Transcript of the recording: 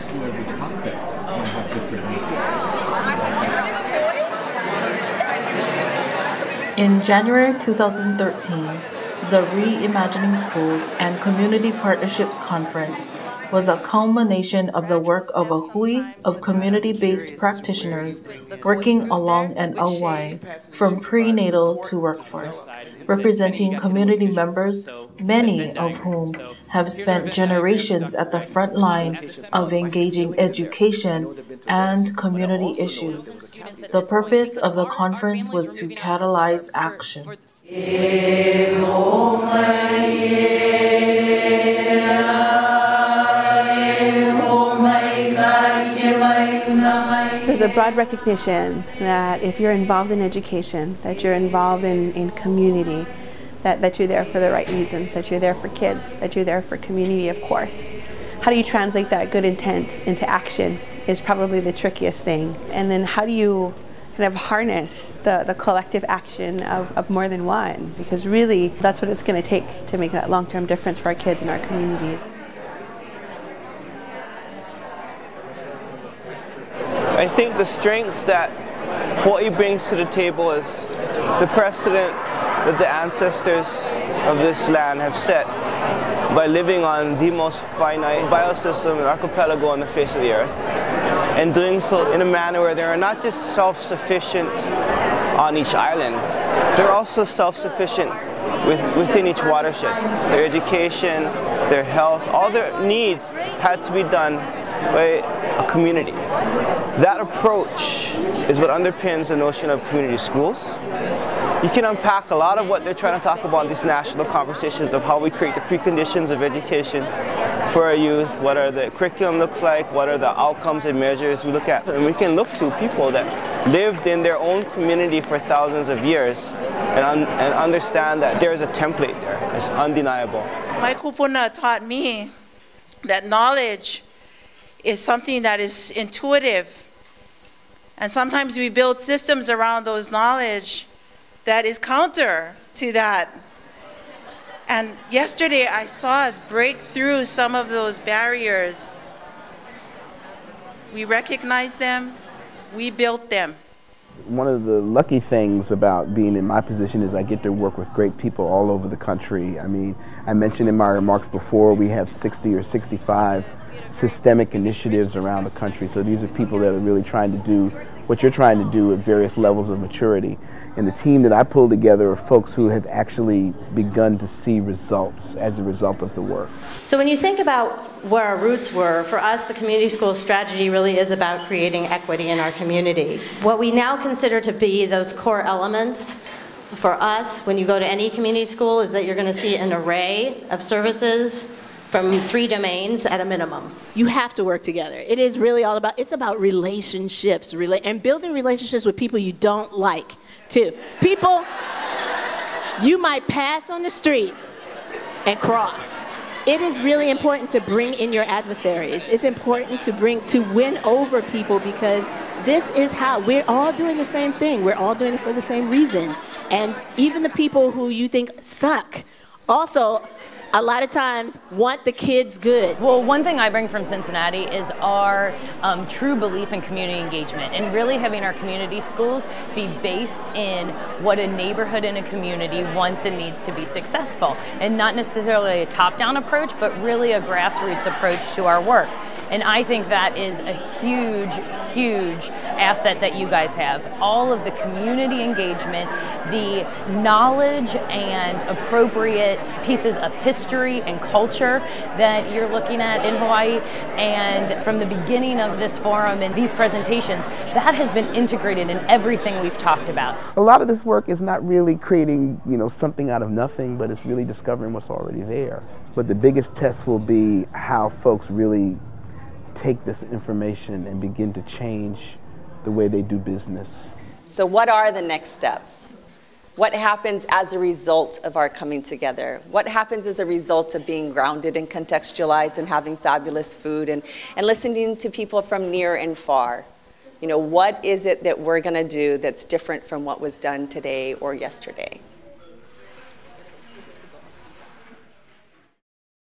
school, every context have different needs. In January 2013, the Reimagining Schools and Community Partnerships Conference was a culmination of the work of a hui of community-based practitioners working along an LY from prenatal to workforce, representing community members, many of whom have spent generations at the front line of engaging education and community issues. The purpose of the conference was to catalyze action. There's a broad recognition that if you're involved in education, that you're involved in community, that you're there for the right reasons, that you're there for kids, that you're there for community, of course. How do you translate that good intent into action is probably the trickiest thing. And then how do you kind of harness the collective action of more than one? Because really, that's what it's going to take to make that long-term difference for our kids and our communities. I think the strengths that Hawaii brings to the table is the precedent that the ancestors of this land have set by living on the most finite biosystem and archipelago on the face of the earth, and doing so in a manner where they are not just self-sufficient on each island, they're also self-sufficient within each watershed. Their education, their health, all their needs had to be done by a community. That approach is what underpins the notion of community schools. You can unpack a lot of what they're trying to talk about in these national conversations of how we create the preconditions of education for our youth, what are the curriculum looks like, what are the outcomes and measures we look at. And we can look to people that lived in their own community for thousands of years and understand that there's a template there. It's undeniable. My kupuna taught me that knowledge is something that is intuitive. And sometimes we build systems around those knowledge that is counter to that. And yesterday I saw us break through some of those barriers. We recognized them, we built them. One of the lucky things about being in my position is I get to work with great people all over the country. I mean, I mentioned in my remarks before, we have 60 or 65 systemic initiatives around the country. So these are people that are really trying to do what you're trying to do at various levels of maturity. And the team that I pulled together are folks who have actually begun to see results as a result of the work. So when you think about where our roots were, for us the community school strategy really is about creating equity in our community. What we now consider to be those core elements for us when you go to any community school is that you're going to see an array of services from 3 domains at a minimum. You have to work together. It is really all about, it's about relationships, and building relationships with people you don't like, too. People you might pass on the street and cross. It is really important to bring in your adversaries. It's important to win over people, because this is how we're all doing the same thing. We're all doing it for the same reason. And even the people who you think suck also a lot of times want the kids good. Well, one thing I bring from Cincinnati is our true belief in community engagement, and really having our community schools be based in what a neighborhood and a community wants and needs to be successful, and not necessarily a top-down approach, but really a grassroots approach to our work. And I think that is a huge, huge asset that you guys have. All of the community engagement, the knowledge and appropriate pieces of history and culture that you're looking at in Hawaii. And from the beginning of this forum and these presentations, that has been integrated in everything we've talked about. A lot of this work is not really creating, something out of nothing, but it's really discovering what's already there. But the biggest test will be how folks really take this information and begin to change the way they do business. So what are the next steps? What happens as a result of our coming together? What happens as a result of being grounded and contextualized and having fabulous food and listening to people from near and far? What is it that we're going to do that's different from what was done today or yesterday?